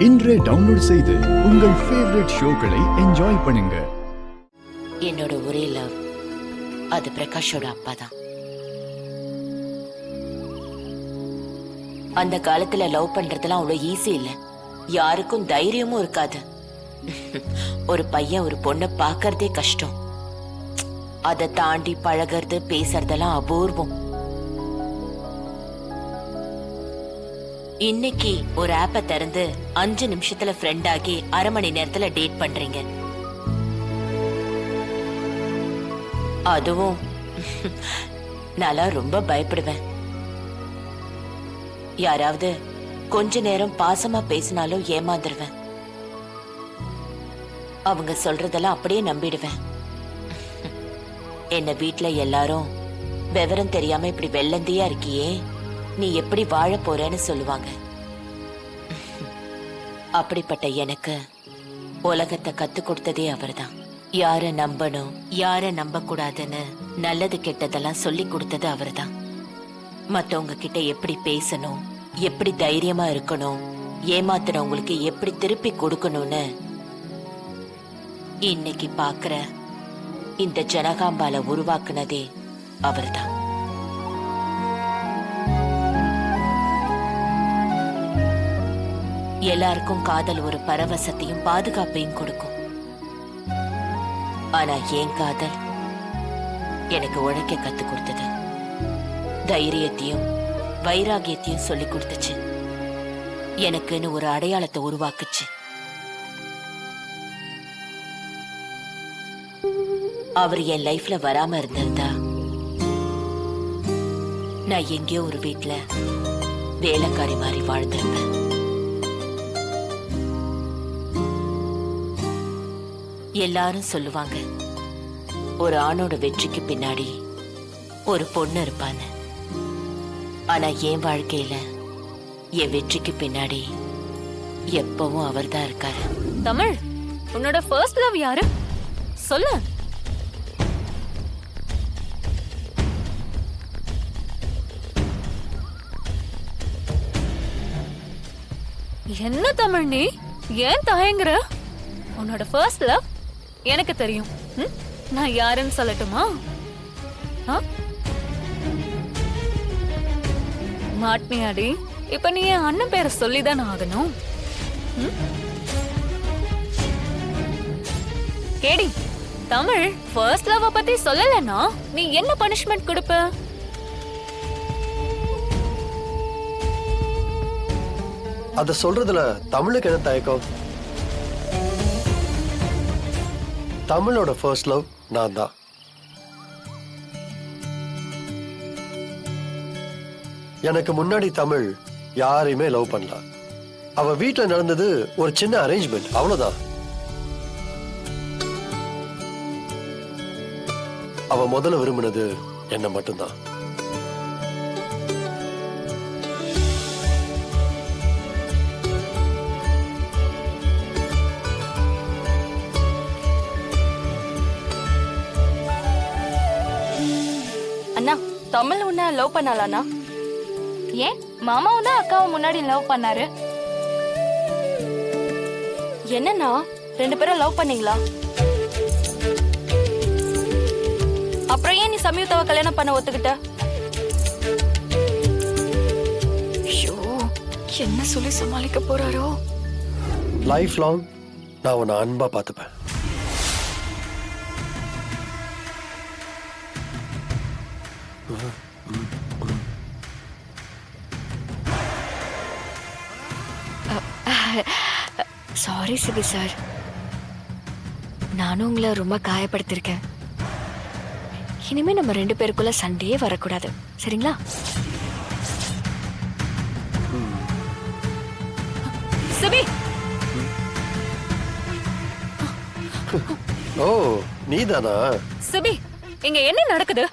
இன்றே டவுன்லோட் செய்து உங்கள் ஃபேவரட் ஷோக்களை என்ஜாய் பண்ணுங்க. என்னோட ஒரே லவ் அது பிரகாஷோட அப்பா தான். அந்த காலத்துல லவ் பண்றதெல்லாம் அவ்வளவு ஈஸி இல்ல. யாருக்கும் தைரியமும் இருக்காது. ஒரு பையன் ஒரு பொண்ணை பாக்கறதே கஷ்டம். அதை தாண்டி பழகிறது பேசுறதெல்லாம் அபூர்வம். இன்னைக்கு ஒரு ஆப்பை திறந்து 5 நிமிஷத்துல ஃப்ரெண்ட் ஆகி அரை மணி நேரத்துல டேட் பண்றீங்க. அதுவும் நான் ரொம்ப பயப்படுவேன். யாராவது கொஞ்ச நேரம் பாசமா பேசினாலும் ஏமாந்துருவேன். அவங்க சொல்றதெல்லாம் அப்படியே நம்பிடுவேன். என்ன வீட்டுல எல்லாரும் விவரம் தெரியாம இப்படி வெள்ளந்தியா இருக்கியே, நீ எப்படி வாழ போறேன்னு சொல்லுவாங்க. அப்படிப்பட்ட எனக்கு உலகத்தை கத்து கொடுத்ததே அவர்தான். யார நம்பணும் யார நம்ப கூடாதுன்னு நல்லது கெட்டதெல்லாம் சொல்லி கொடுத்தது அவர்தான். மத்தவங்க கிட்ட எப்படி பேசணும், எப்படி தைரியமா இருக்கணும், ஏமாத்துறவங்களுக்கு எப்படி திருப்பி கொடுக்கணும்னு இன்னைக்கு பாக்குற இந்த ஜனகாம்பால உருவாக்குனதே அவர்தான். எல்லாருக்கும் காதல் ஒரு பரவசத்தையும் பாதுகாப்பையும் கொடுக்கும். ஆனா என் காதல் எனக்கு உழைக்க கத்து கொடுத்தது. தைரியத்தையும் வைராகியத்தையும் சொல்லி கொடுத்துச்சு. எனக்குன்னு ஒரு அடையாளத்தை உருவாக்குச்சு. அவர் என் லைஃப்ல வராம இருந்திருந்தா நான் எங்கேயோ ஒரு வீட்டுல வேலைக்காரி மாதிரி வாழ்ந்திருப்பேன். எல்லாரும் சொல்லுவாங்க, ஒரு ஆணோட வெற்றிக்கு பின்னாடி ஒரு பொண்ணு இருப்பான்னு. ஆனா என் வாழ்க்கையில என் வெற்றிக்கு பின்னாடி எப்பவும் அவர்தான் இருக்காரு. தமிழ், உன்னோட ஃபர்ஸ்ட் லவ் யாரு சொல்லு. என்ன தமிழ், நீ ஏன் தயங்குற? உன்னோட ஃபர்ஸ்ட் லவ் எனக்கு தெரியும். நான் யாருன்னு சொல்லட்டுமா? மாட்னியாடி, இப்ப நீ என் அண்ணன் பேரை சொல்லிதான் ஆகணும். கேடி, தமிழ் ஃபர்ஸ்ட் லவ் பத்தி சொல்லலன்னா நீ என்ன பனிஷ்மெண்ட் கொடுப்ப? அத சொல்றதுல தமிழுக்கு என்ன தயக்கம்? தமிழோட ஃபர்ஸ்ட் லவ் நான் தான். எனக்கு முன்னாடி தமிழ் யாரையுமே லவ் பண்ணல. அவ வீட்டுல நடந்தது ஒரு சின்ன அரேஞ்ச்மெண்ட், அவ்வளவுதான். அவ முதல்ல விரும்பினது என்ன மட்டும்தான். அண்ணா, தமிழ் உன்ன லவ் பண்ணலானா? ஏன் மாமாவும் தான் அக்காவை முன்னாடி லவ் பண்ணாரு. என்னன்னா 2 பேரும் லவ் பண்ணீங்களா? அப்புறம் ஏன் நீ சம்யுக்தாவை கல்யாணம் பண்ண ஒத்துக்கிட்ட? ஐயோ, என்ன சொல்லி சமாளிக்க போறாரோ? லைஃப் லாங் நான் உன்னை அன்பா பார்த்துப்பேன். சாரி சிபி சார், நானும் உங்களை ரொம்ப காயப்படுத்திருக்கேன். இனிமே நம்ம 2 பேருக்குள்ள சண்டையே வரக்கூடாது, சரிங்களா? சிபி, ஓ நீதானா? சிபி, இங்க என்ன நடக்குது?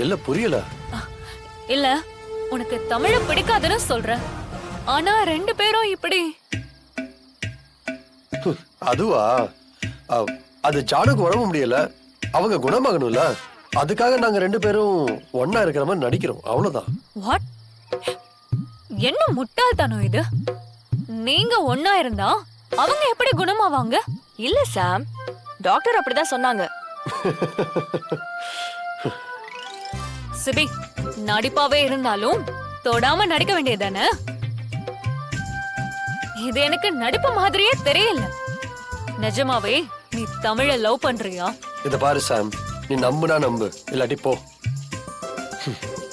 இல்ல புரியல. இல்ல, உனக்கு தமிழ பிடிக்காதுன்னு சொல்ற. ஆனா 2 பேரும் இப்படி. அதுவா, அது ஜானுக்கு உடம்பு முடியல, அவங்க குணமாகணும்ல. அதுக்காக நாங்க 2 பேரும் ஒன்னா இருக்கிற மாதிரி நடிக்கிறோம், அவ்வளவுதான். வாட்? என்ன முட்டாள்தானோ இது? நீங்க ஒன்னா இருந்தா அவங்க எப்படி குணமாவாங்க? இல்ல சாம், டாக்டர் அப்படிதான் சொன்னாங்க. சிபி, நடிப்பாவே இருந்தாலும் தொடாம நடிக்க வேண்டியதானே? இது எனக்கு நடிப்பு மாதிரியே தெரியல. நிஜமாவே நீ தமிழ லவ் பண்றியா? இத பாரு சாம், நீ நம்புனா நம்பு, இல்லாட்டி போ.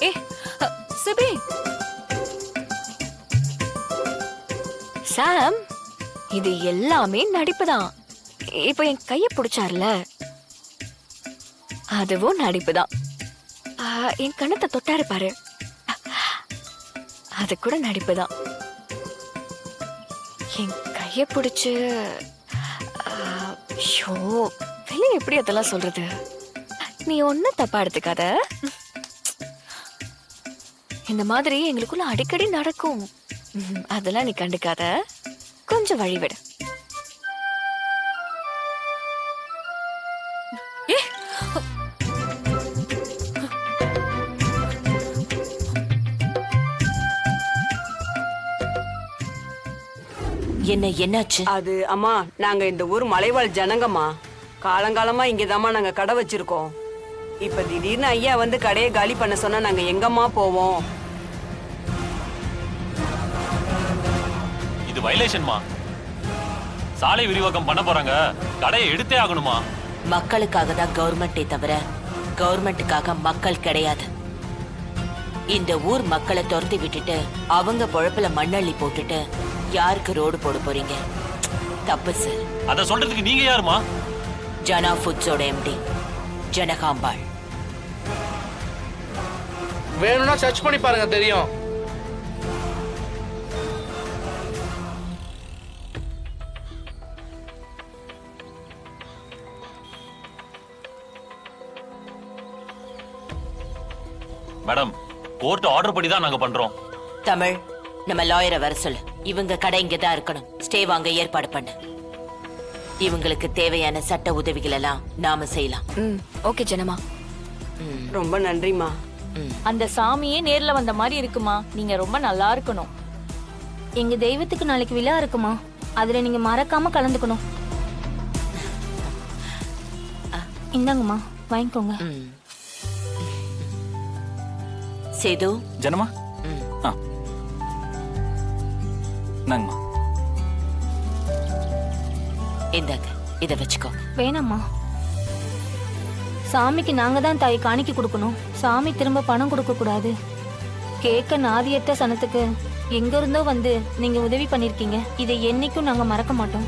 ஏ சிபி, சாம், இது எல்லாமே நடிப்புதான். இப்போ என் கைய பிடிச்சார்ல, அதுவும் நடிப்புதான். என் கண்ணத்தை தொட்டாரு பாரு, அது கூட நடிப்புதான். என் கைய பிடிச்சு ஷோ வெளியே எப்படி அதெல்லாம் சொல்றது? நீ ஒன்னும் தப்பா எடுத்துக்காத. இந்த மாதிரி எங்களுக்குள்ள அடிக்கடி நடக்கும். அதெல்லாம் நீ கண்டுக்காத, கொஞ்சம் வழிவிடு. என்னாச்சு? அது அம்மா, நாங்க இந்த ஊர் மலைவாழ் ஜனங்கம்மா. காலங்காலமா இங்கதாம்மா நாங்க கடை வச்சிருக்கோம். இப்ப திடீர்னு ஐயா வந்து கடையை காலி பண்ண சொன்னா நாங்க எங்கம்மா போவோம்? இது வயலேஷன்மா. சாலை விரிவாக்கம் பண்ண போறாங்க, கடையை எடுத்தே ஆகணுமா? மக்களுக்காக தான் கவர்மெண்டே தவிர கவர்மெண்ட்டுக்காக மக்கள் கிடையாது. இந்த ஊர் மக்களை துரத்தி விட்டுட்டு அவங்க பொழப்புல மண்ணள்ளி போட்டுட்டு யாருக்கு ரோடு போட போறீங்க? தப்பு சார். அத சொல்றதுக்கு நீங்க யாருமா? ஜனா ஃபுட்ஸோட எம்டி ஜனகாம்பாள். வேணும்னா சர்ச் பண்ணி பாருங்க, தெரியும். மேடம், கோர்ட் ஆர்டர் படி தான் நாங்க பண்றோம். தமிழ், நம்ம லாயரை வர சொல்லு. இவங்க கடை இங்கதான் இருக்கணும். ஸ்டே வாங்க ஏற்பாடு பண்ணு. இவங்களுக்கு தேவையான சட்ட உதவிகள் எல்லாம் நாம செய்யலாம். ஓகே ஜனமா. ரொம்ப நன்றிம்மா. அந்த சாமியே நேர்ல வந்த மாதிரி இருக்குமா. நீங்க ரொம்ப நல்லா இருக்கணும். எங்க தெய்வத்துக்கு நாளைக்கு விழா இருக்குமா, அதுல நீங்க மறக்காம கலந்துக்கணும். இந்தாங்கம்மா, வாங்கிக்கோங்க. சேது, ஜனமா, நாங்கம்மா. இந்தாங்க, இத வச்சுக்கோ. வேணாம்மா, சாமிக்கு நாங்க தான் தாய் காணிக்க கொடுக்கணும். சாமி திரும்ப பணம் கொடுக்க கூடாது. கேட்க நாதியற்ற சனத்துக்கு எங்க இருந்தோ வந்து நீங்க உதவி பண்ணிருக்கீங்க. இதை என்னைக்கும் நாங்க மறக்க மாட்டோம்.